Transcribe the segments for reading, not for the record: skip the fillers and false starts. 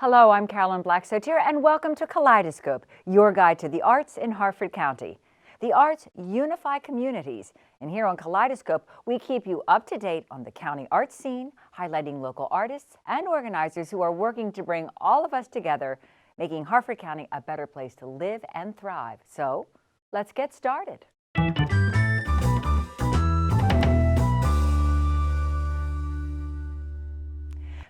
Hello, I'm Carolyn Blacksotier, and welcome to Kaleidoscope, your guide to the arts in Harford County. The arts unify communities, and here on Kaleidoscope, we keep you up to date on the county arts scene, highlighting local artists and organizers who are working to bring all of us together, making Harford County a better place to live and thrive. So, let's get started.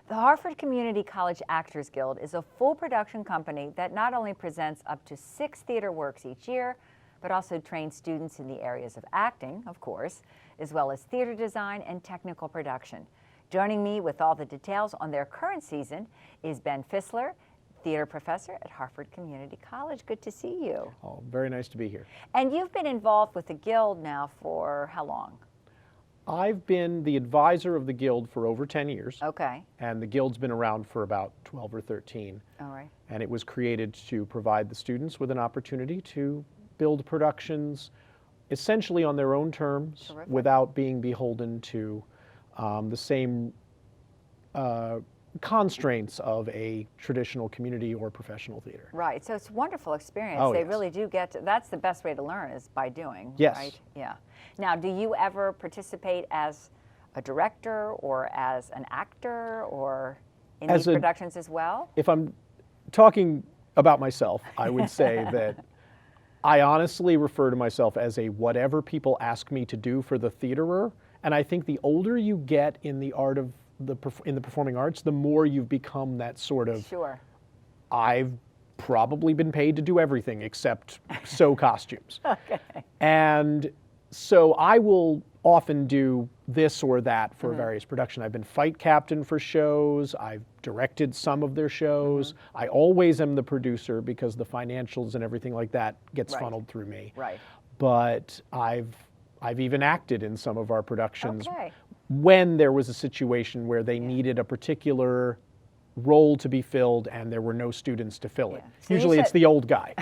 The Harford Community College Actors Guild is a full production company that not only presents up to 6 theater works each year, but also trains students in the areas of acting, of course, as well as theater design and technical production. Joining me with all the details on their current season is Ben Fisler, theater professor at Harford Community College. Good to see you. Oh, very nice to be here. And you've been involved with the Guild now for how long? I've been the advisor of the Guild for over 10 years. Okay. And the Guild's been around for about 12 or 13. All right. And it was created to provide the students with an opportunity to build productions essentially on their own terms. Terrific. Without being beholden to the same constraints of a traditional community or professional theater. Right, so it's a wonderful experience. Oh, they yes. really do get to, that's the best way to learn is by doing, yes. Right? Yeah. Now, do you ever participate as a director or as an actor or in these productions as well? If I'm talking about myself, I would say that I honestly refer to myself as a whatever people ask me to do for the theaterer, and I think the older you get in the art of in the performing arts, the more you've become that sort of, sure. I've probably been paid to do everything except sew costumes. Okay. And so I will often do this or that for various production. I've been fight captain for shows. I've directed some of their shows. I always am the producer because the financials and everything like that gets funneled through me. Right. But I've even acted in some of our productions. Okay. When there was a situation where they needed a particular role to be filled and there were no students to fill it. So usually it's the old guy.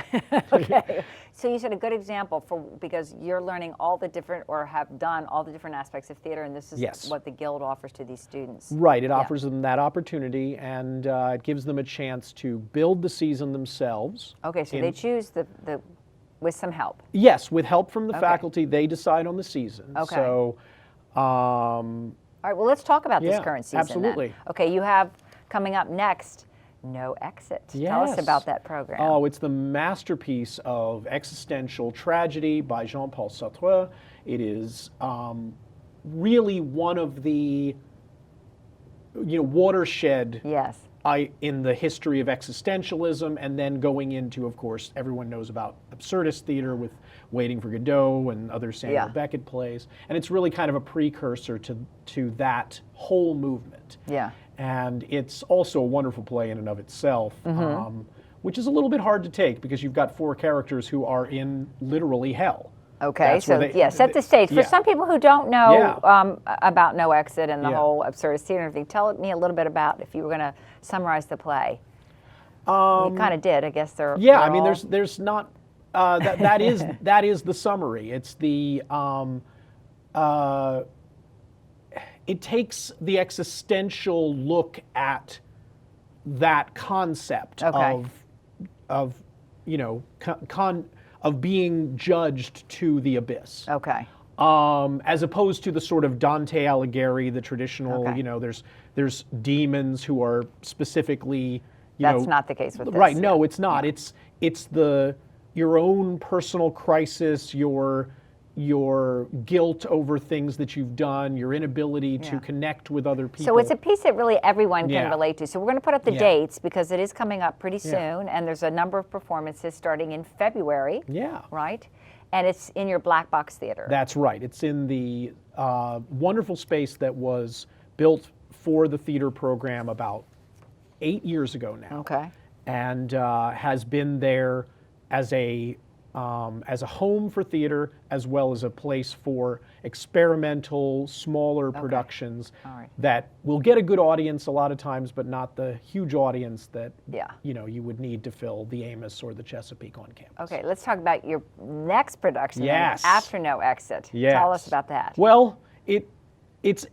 Okay. So you said a good example because you're learning all the different or have done all the different aspects of theater, and this is what the Guild offers to these students. Right, it offers them that opportunity, and it gives them a chance to build the season themselves. Okay, so they choose with some help. Yes, with help from the faculty, they decide on the season. Okay. So, all right, well, let's talk about this current season. Absolutely. Then. Okay, you have coming up next, No Exit. Yes. Tell us about that program. Oh, it's the masterpiece of existential tragedy by Jean-Paul Sartre. It is really one of the watershed in the history of existentialism, and then going into, of course, everyone knows about absurdist theater with Waiting for Godot and other Samuel Beckett plays, and it's really kind of a precursor to that whole movement. Yeah. And it's also a wonderful play in and of itself, which is a little bit hard to take because you've got 4 characters who are in literally hell. Okay, so set the stage. For some people who don't know about No Exit and the whole absurdist theater and everything, tell me a little bit about, if you were going to summarize the play. You kind of did, I guess. I mean, there's not, that is the summary. It's the, it takes the existential look at that concept of being judged to the abyss. Okay. As opposed to the sort of Dante Alighieri, the traditional, there's demons who are specifically, That's not the case with this. Right, no, it's not. Yeah. It's your own personal crisis, your guilt over things that you've done, your inability to connect with other people. So it's a piece that really everyone can relate to. So we're going to put up the dates because it is coming up pretty soon, and there's a number of performances starting in February. Yeah. Right? And it's in your Black Box Theater. That's right. It's in the wonderful space that was built for the theater program about 8 years ago now. Okay. And has been there as a home for theater, as well as a place for experimental, smaller productions that will get a good audience a lot of times, but not the huge audience that you would need to fill the Amos or the Chesapeake on campus. Okay, let's talk about your next production. After No Exit. Yes. Tell us about that. Well, it's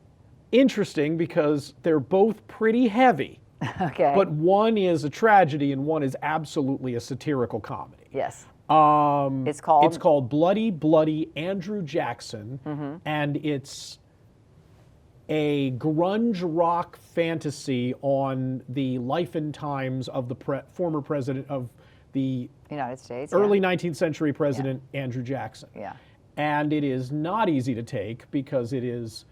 interesting because they're both pretty heavy. Okay. But one is a tragedy and one is absolutely a satirical comedy. Yes. It's called? It's called Bloody, Bloody Andrew Jackson, and it's a grunge rock fantasy on the life and times of the former president of the United States. early 19th century president, Andrew Jackson. Yeah. And it is not easy to take because it is,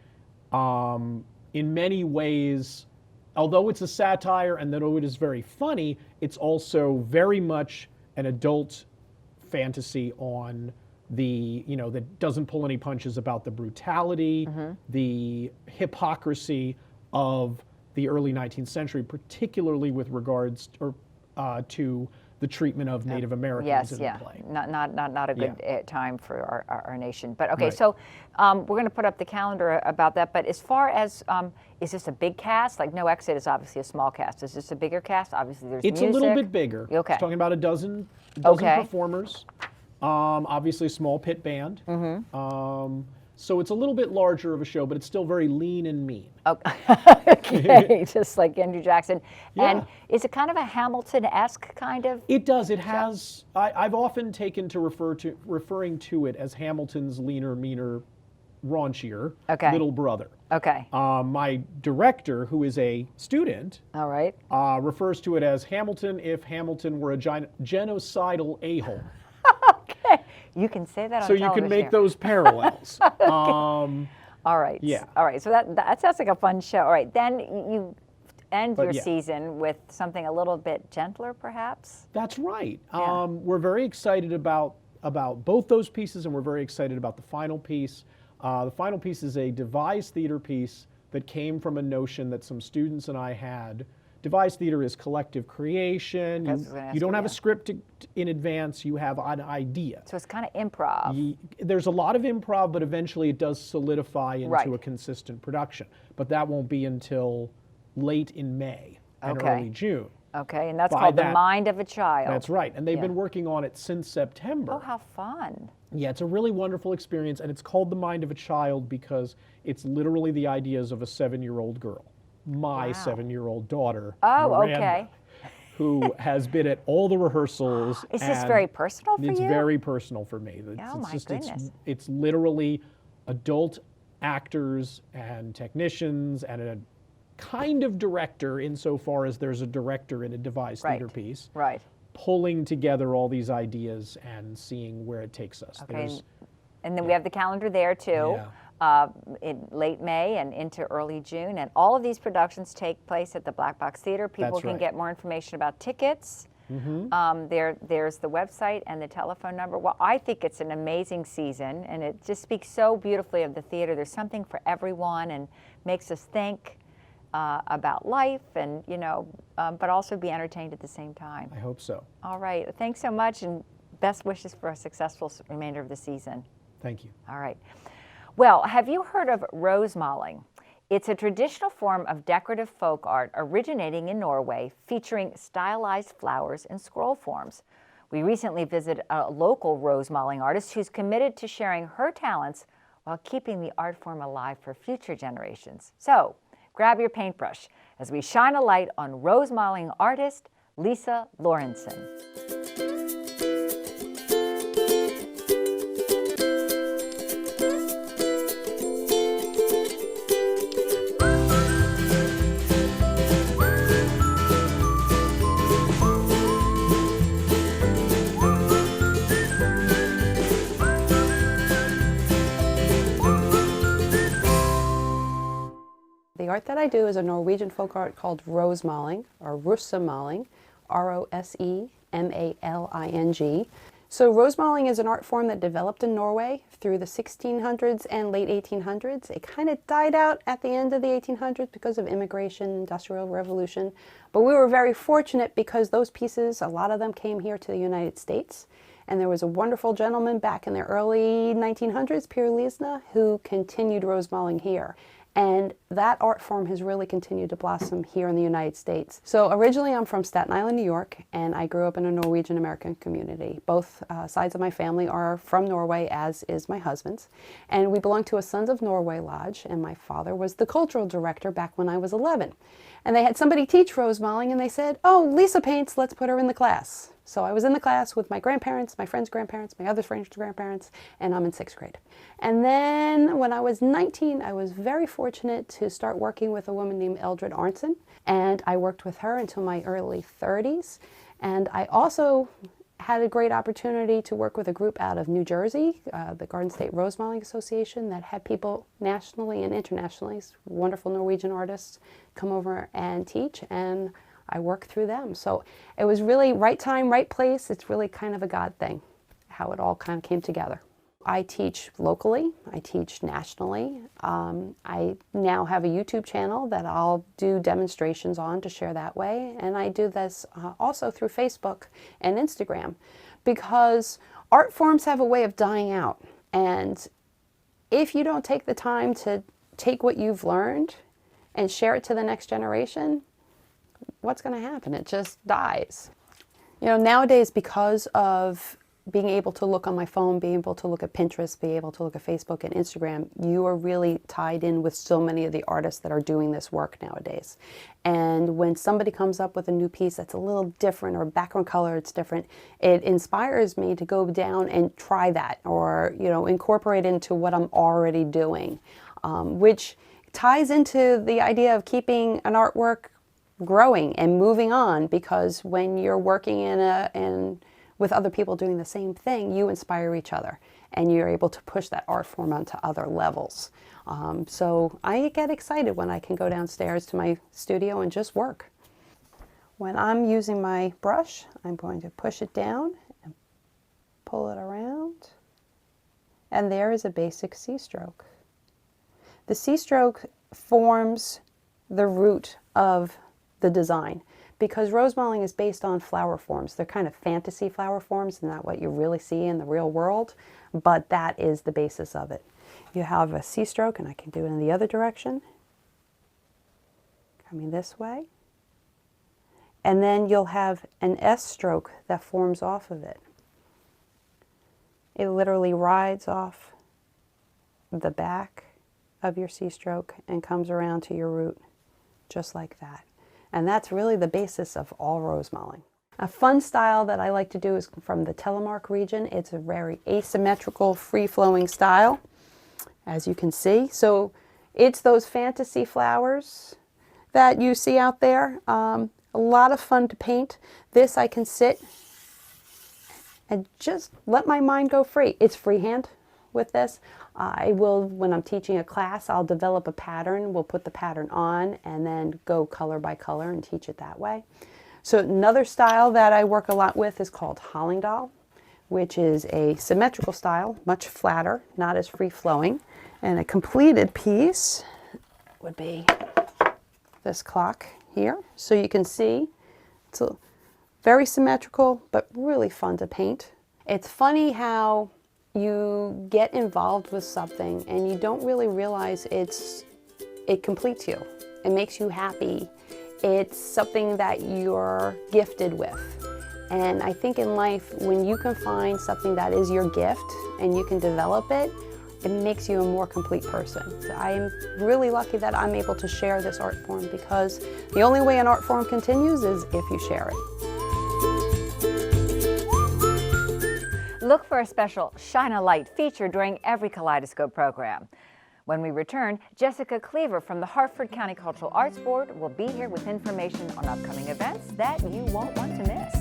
in many ways, although it's a satire and though it is very funny, it's also very much an adult fantasy on the, that doesn't pull any punches about the brutality, the hypocrisy of the early 19th century, particularly with regards to the treatment of Native Americans in the play. Not a good time for our nation. But okay, Right. so we're going to put up the calendar about that. But as far as, is this a big cast? Like No Exit is obviously a small cast. Is this a bigger cast? Obviously there's It's music. a little bit bigger. Okay. It's talking about a dozen Okay. performers. Obviously a small pit band. So it's a little bit larger of a show, but it's still very lean and mean. Okay, just like Andrew Jackson. Yeah. And is it kind of a Hamilton-esque kind of? It does. It has. I've often taken to referring to it as Hamilton's leaner, meaner, raunchier little brother. Okay. My director, who is a student, All right. refers to it as Hamilton if Hamilton were a genocidal a-hole. Okay. You can say that on So you television can make here. those parallels. All right. Yeah. All right. So that sounds like a fun show. All right. Then you end your yeah. season with something a little bit gentler, perhaps? That's right. Yeah. We're very excited about both those pieces, and we're very excited about the final piece. The final piece is a devised theater piece that came from a notion that some students and I had. Devised theater is collective creation. You don't have a script in advance. You have an idea. So it's kind of improv. There's a lot of improv, but eventually it does solidify into a consistent production. But that won't be until late in May and early June. Okay, and that's called The Mind of a Child. That's right. And they've been working on it since September. Oh, how fun. Yeah, it's a really wonderful experience, and it's called The Mind of a Child because it's literally the ideas of a 7-year-old girl. My 7-year-old daughter, Miranda, who has been at all the rehearsals. Is this very personal for you? It's very personal for me. Goodness. It's literally adult actors and technicians and a kind of director insofar as there's a director in a devised theater piece. Right. Pulling together all these ideas and seeing where it takes us. Okay. And then we have the calendar there too. Yeah. In late May and into early June. And all of these productions take place at the Black Box Theater. People can get more information about tickets. There's the website and the telephone number. Well, I think it's an amazing season, and it just speaks so beautifully of the theater. There's something for everyone and makes us think about life and, but also be entertained at the same time. I hope so. All right. Thanks so much, and best wishes for a successful remainder of the season. Thank you. All right. Well, have you heard of rose malling? It's a traditional form of decorative folk art originating in Norway, featuring stylized flowers in scroll forms. We recently visited a local rose malling artist who's committed to sharing her talents while keeping the art form alive for future generations. So, grab your paintbrush as we shine a light on rose malling artist Lise Lorentzen. The art that I do is a Norwegian folk art called rose malling, or rusemaling, R-O-S-E-M-A-L-I-N-G. So rose malling is an art form that developed in Norway through the 1600s and late 1800s. It kind of died out at the end of the 1800s because of immigration, industrial revolution. But we were very fortunate because those pieces, a lot of them came here to the United States. And there was a wonderful gentleman back in the early 1900s, Per Lisna, who continued rose malling here. And that art form has really continued to blossom here in the United States. So originally I'm from Staten Island, New York, and I grew up in a Norwegian American community. Both sides of my family are from Norway, as is my husband's. And we belong to a Sons of Norway lodge, and my father was the cultural director back when I was 11. And they had somebody teach rose modeling, and they said, oh, Lisa paints, let's put her in the class. So I was in the class with my grandparents, my friend's grandparents, my other friend's grandparents, and I'm in 6th grade. And then when I was 19, I was very fortunate to start working with a woman named Eldred Arntzen, and I worked with her until my early 30s. And I also had a great opportunity to work with a group out of New Jersey, the Garden State Rose Modeling Association, that had people nationally and internationally, wonderful Norwegian artists, come over and teach, and I worked through them. So it was really right time, right place. It's really kind of a God thing, how it all kind of came together. I teach locally, I teach nationally. I now have a YouTube channel that I'll do demonstrations on to share that way. And I do this also through Facebook and Instagram, because art forms have a way of dying out. And if you don't take the time to take what you've learned and share it to the next generation, what's going to happen? It just dies. You know, nowadays, because of being able to look on my phone, being able to look at Pinterest, being able to look at Facebook and Instagram, you are really tied in with so many of the artists that are doing this work nowadays. And when somebody comes up with a new piece that's a little different, or background color it's different, it inspires me to go down and try that, or, you know, incorporate into what I'm already doing, which ties into the idea of keeping an artwork growing and moving on, because when you're working with other people doing the same thing, you inspire each other, and you're able to push that art form onto other levels. So I get excited when I can go downstairs to my studio and just work. When I'm using my brush, I'm going to push it down and pull it around, and there is a basic C-stroke. The C-stroke forms the root of the design, because rose modeling is based on flower forms. They're kind of fantasy flower forms, not what you really see in the real world, but that is the basis of it. You have a C-stroke, and I can do it in the other direction, coming this way, and then you'll have an S-stroke that forms off of it. It literally rides off the back of your C-stroke and comes around to your root, just like that. And that's really the basis of all rose modeling. A fun style that I like to do is from the Telemark region. It's a very asymmetrical, free-flowing style, as you can see. So it's those fantasy flowers that you see out there. A lot of fun to paint. This I can sit and just let my mind go free. It's freehand with this. I will, when I'm teaching a class, I'll develop a pattern. We'll put the pattern on and then go color by color and teach it that way. So another style that I work a lot with is called Hallingdal, which is a symmetrical style, much flatter, not as free-flowing. And a completed piece would be this clock here. So you can see it's very symmetrical, but really fun to paint. It's funny how you get involved with something and you don't really realize it completes you. It makes you happy. It's something that you're gifted with. And I think in life, when you can find something that is your gift and you can develop it, it makes you a more complete person. So I am really lucky that I'm able to share this art form, because the only way an art form continues is if you share it. Look for a special Shine a Light feature during every Kaleidoscope program. When we return, Jessica Cleaver from the Harford County Cultural Arts Board will be here with information on upcoming events that you won't want to miss.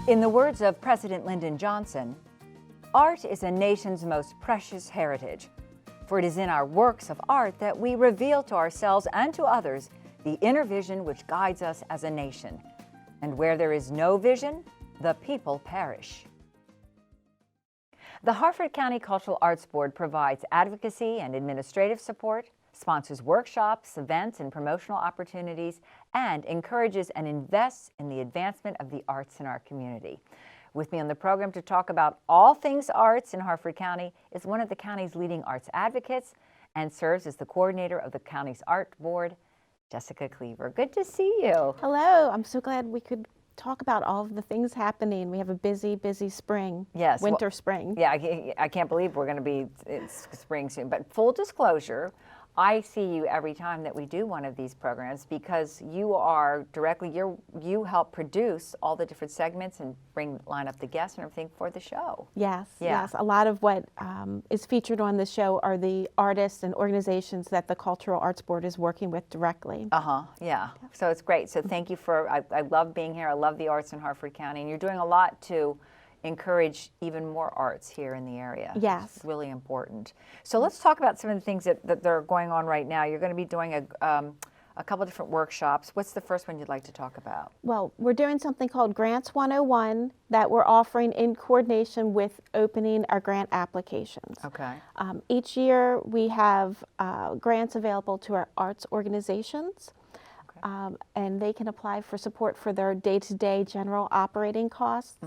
In the words of President Lyndon Johnson, art is a nation's most precious heritage, for it is in our works of art that we reveal to ourselves and to others the inner vision which guides us as a nation. And where there is no vision, the people perish. The Harford County Cultural Arts Board provides advocacy and administrative support, sponsors workshops, events, and promotional opportunities, and encourages and invests in the advancement of the arts in our community. With me on the program to talk about all things arts in Harford County is one of the county's leading arts advocates and serves as the coordinator of the county's art board, Jessica Cleaver. Good to see you. Hello. I'm so glad we could talk about all of the things happening. We have a busy, busy spring. Yes. Winter, spring. Yeah, I can't believe we're going to be it's spring soon. But full disclosure, I see you every time that we do one of these programs because you are directly, you help produce all the different segments and line up the guests and everything for the show. Yes, Yeah. yes. A lot of what is featured on the show are the artists and organizations that the Cultural Arts Board is working with directly. Yeah. So it's great. So thank you I love being here. I love the arts in Harford County. And you're doing a lot to encourage even more arts here in the area. Yes. It's really important. So let's talk about some of the things that are going on right now. You're going to be doing a couple different workshops. What's the first one you'd like to talk about? Well, we're doing something called Grants 101 that we're offering in coordination with opening our grant applications. Okay. Each year we have grants available to our arts organizations. And they can apply for support for their day-to-day general operating costs.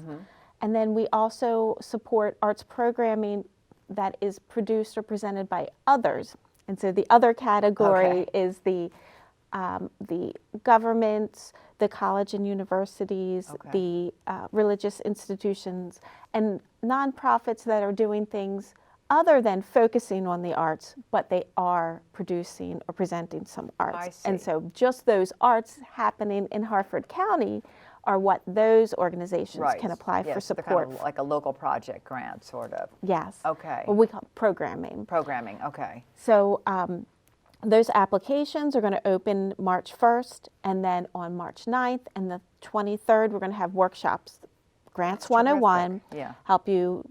And then we also support arts programming that is produced or presented by others. And so the other category is the governments, the college and universities, the religious institutions, and nonprofits that are doing things other than focusing on the arts, but they are producing or presenting some arts. I see. And so just those arts happening in Harford County are what those organizations can apply for Yes, they're support. kind of like a local project grant, sort of. Yes. Okay. What we call programming. Programming, okay. So those applications are going to open March 1st, and then on March 9th and the 23rd, we're going to have workshops. Grants 101, help you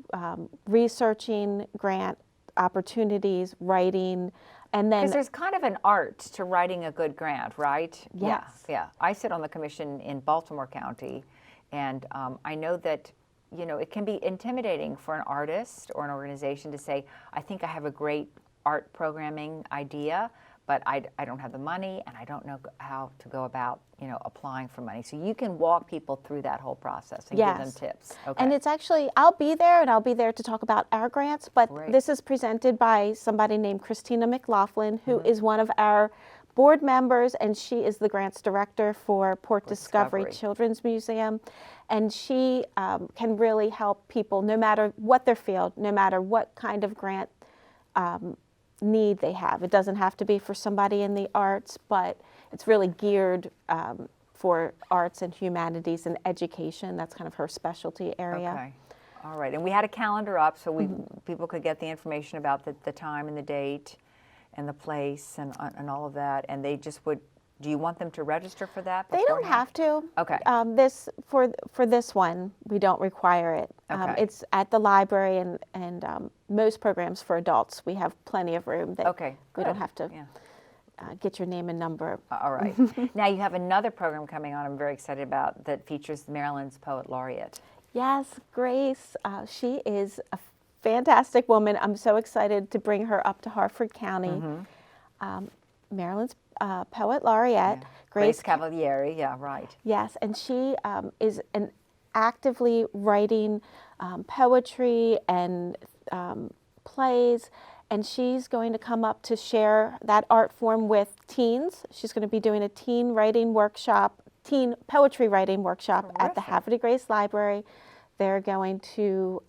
researching grant opportunities, writing, and then... Because there's kind of an art to writing a good grant, right? Yes. Yeah. I sit on the commission in Baltimore County, and I know that, it can be intimidating for an artist or an organization to say, I think I have a great art programming idea, but I don't have the money and I don't know how to go about, applying for money. So you can walk people through that whole process and give them tips. Okay. And it's actually, I'll be there to talk about our grants, but this is presented by somebody named Christina McLaughlin, who is one of our board members, and she is the grants director for Port Discovery Children's Museum. And she can really help people no matter what their field, no matter what kind of grant need they have. It doesn't have to be for somebody in the arts, but it's really geared for arts and humanities and education. That's kind of her specialty area. Okay. All right. And we had a calendar up so people could get the information about the time and the date and the place and all of that. And they just would, do you want them to register for that beforehand? They don't have to. Okay. For this one, we don't require it. Okay. It's at the library, and most programs for adults, we have plenty of room. That we don't have to get your name and number. All right. Now you have another program coming on I'm very excited about that features Maryland's Poet Laureate. Yes, Grace. She is a fantastic woman. I'm so excited to bring her up to Harford County. Maryland's Poet Laureate, Grace Cavalieri, Yes, and she is actively writing poetry and plays, and she's going to come up to share that art form with teens. She's going to be doing a teen poetry writing workshop at the Havre de Grace Library. They're going to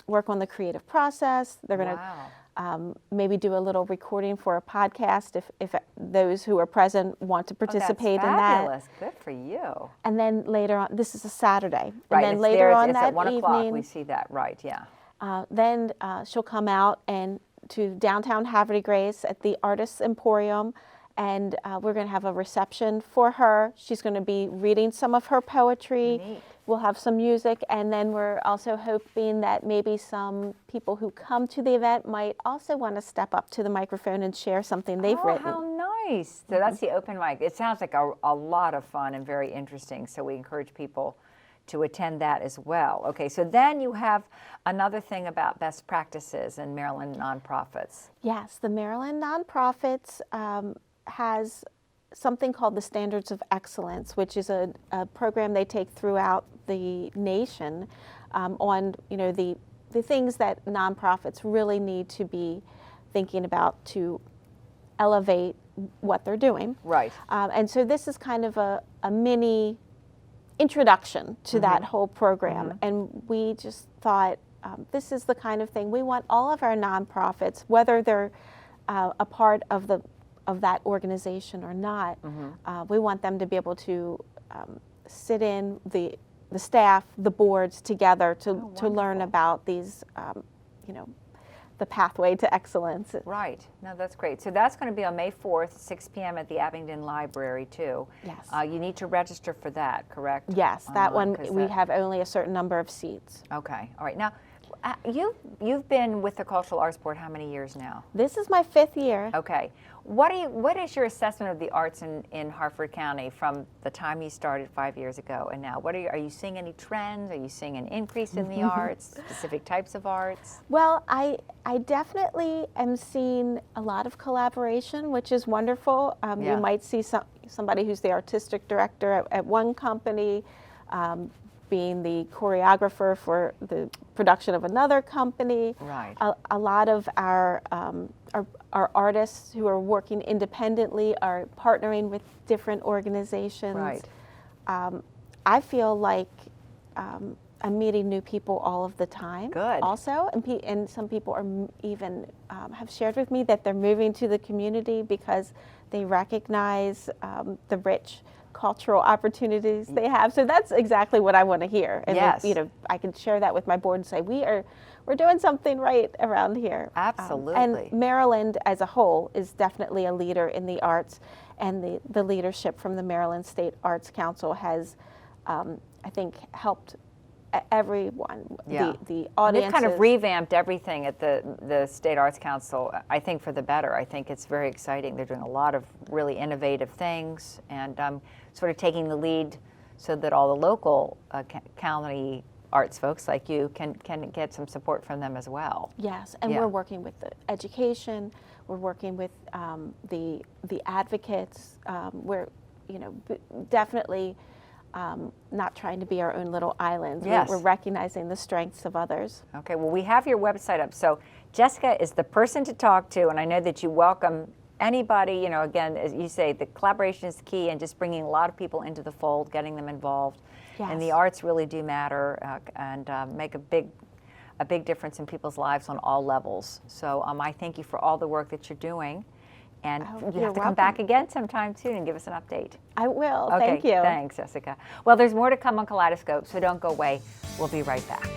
work on the creative process. They're going to maybe do a little recording for a podcast if those who are present want to participate in that. Fabulous. Good for you. And then later on, this is a Saturday. Right. And then later on it's that at 1 evening, o'clock. We see that. Right. Yeah. Then she'll come out and to downtown Havre de Grace at the Artists Emporium, and we're going to have a reception for her. She's going to be reading some of her poetry. Neat. We'll have some music, and then we're also hoping that maybe some people who come to the event might also want to step up to the microphone and share something they've written. How nice. So that's the open mic. It sounds like a lot of fun and very interesting, so we encourage people to attend that as well. Okay, so then you have another thing about best practices in Maryland nonprofits. Yes, the Maryland Nonprofits has something called the Standards of Excellence, which is a program they take throughout the nation on the things that nonprofits really need to be thinking about to elevate what they're doing. Right. And so this is kind of a mini introduction to that whole program. And we just thought this is the kind of thing we want all of our nonprofits, whether they're a part of that organization or not, we want them to be able to sit in the staff, the boards together to learn about these, the pathway to excellence. Right. No, that's great. So that's going to be on May 4th, 6 p.m. at the Abingdon Library, too. Yes. You need to register for that, correct? Yes, that Online, one, we have only a certain number of seats. Okay. All right. Now, you've been with the Cultural Arts Board how many years now? This is my 5th year. Okay. What is your assessment of the arts in Harford County from the time you started 5 years ago and now? Are you seeing any trends? Are you seeing an increase in the arts, specific types of arts? Well, I definitely am seeing a lot of collaboration, which is wonderful. Yeah. You might see somebody who's the artistic director at one company, being the choreographer for the production of another company. Right. A lot of our artists who are working independently are partnering with different organizations. Right. I feel like I'm meeting new people all of the time. Good. Also, and some people are even have shared with me that they're moving to the community because they recognize the rich cultural opportunities they have. So that's exactly what I want to hear. And yes. I can share that with my board and say we're doing something right around here. Absolutely. And Maryland as a whole is definitely a leader in the arts, and the leadership from the Maryland State Arts Council has, I think, helped everyone, Yeah. the audiences. They've kind of revamped everything at the State Arts Council, I think, for the better. I think it's very exciting. They're doing a lot of really innovative things and sort of taking the lead so that all the local county arts folks like you can get some support from them as well. Yes, and Yeah. we're working with the education, we're working with the advocates, we're definitely not trying to be our own little island. Yes. We're recognizing the strengths of others. Okay, well, we have your website up. So Jessica is the person to talk to, and I know that you welcome anybody. Again, as you say, the collaboration is key, and just bringing a lot of people into the fold, getting them involved. Yes. And the arts really do matter and make a big difference in people's lives on all levels. So I thank you for all the work that you're doing. And you have to come back again sometime soon and give us an update. I will. Okay, Thank you. Thanks, Jessica. Well, there's more to come on Kaleidoscope, so don't go away. We'll be right back.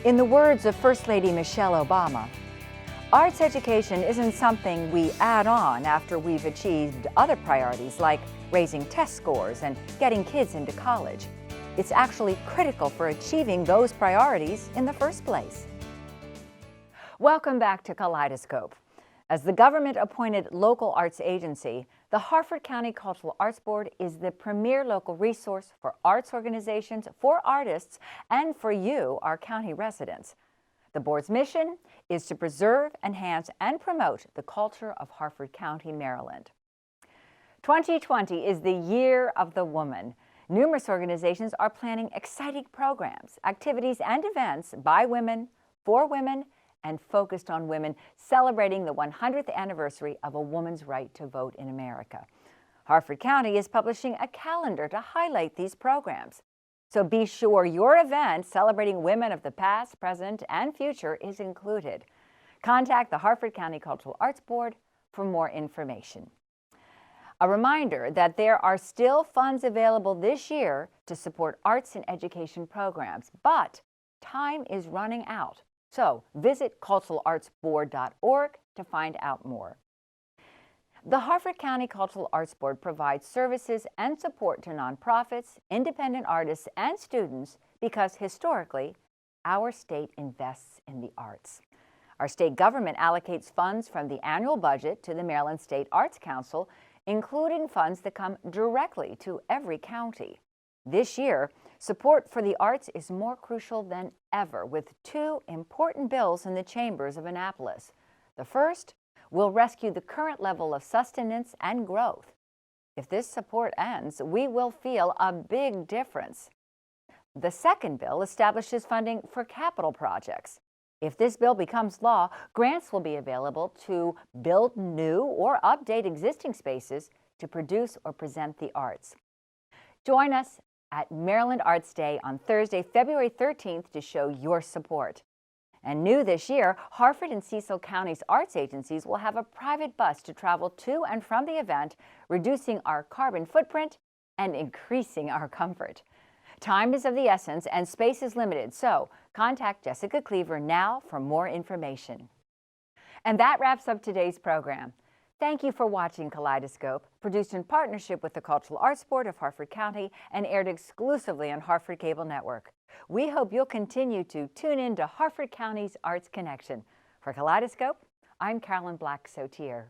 In the words of First Lady Michelle Obama, arts education isn't something we add on after we've achieved other priorities like raising test scores and getting kids into college. It's actually critical for achieving those priorities in the first place. Welcome back to Kaleidoscope. As the government-appointed local arts agency, the Harford County Cultural Arts Board is the premier local resource for arts organizations, for artists, and for you, our county residents. The board's mission is to preserve, enhance, and promote the culture of Harford County, Maryland. 2020 is the year of the woman. Numerous organizations are planning exciting programs, activities, and events by women, for women, and focused on women, celebrating the 100th anniversary of a woman's right to vote in America. Harford County is publishing a calendar to highlight these programs. So be sure your event celebrating women of the past, present, and future is included. Contact the Harford County Cultural Arts Board for more information. A reminder that there are still funds available this year to support arts and education programs, but time is running out. So visit culturalartsboard.org to find out more. The Harford County Cultural Arts Board provides services and support to nonprofits, independent artists, and students because historically, our state invests in the arts. Our state government allocates funds from the annual budget to the Maryland State Arts Council, including funds that come directly to every county. This year, support for the arts is more crucial than ever, with two important bills in the chambers of Annapolis. The first will rescue the current level of sustenance and growth. If this support ends, we will feel a big difference. The second bill establishes funding for capital projects. If this bill becomes law, grants will be available to build new or update existing spaces to produce or present the arts. Join us at Maryland Arts Day on Thursday, February 13th to show your support. And new this year, Harford and Cecil County's arts agencies will have a private bus to travel to and from the event, reducing our carbon footprint and increasing our comfort. Time is of the essence and space is limited, so contact Jessica Cleaver now for more information. And that wraps up today's program. Thank you for watching Kaleidoscope, produced in partnership with the Cultural Arts Board of Harford County and aired exclusively on Harford Cable Network. We hope you'll continue to tune in to Harford County's Arts Connection. For Kaleidoscope, I'm Carolyn Black-Sotier.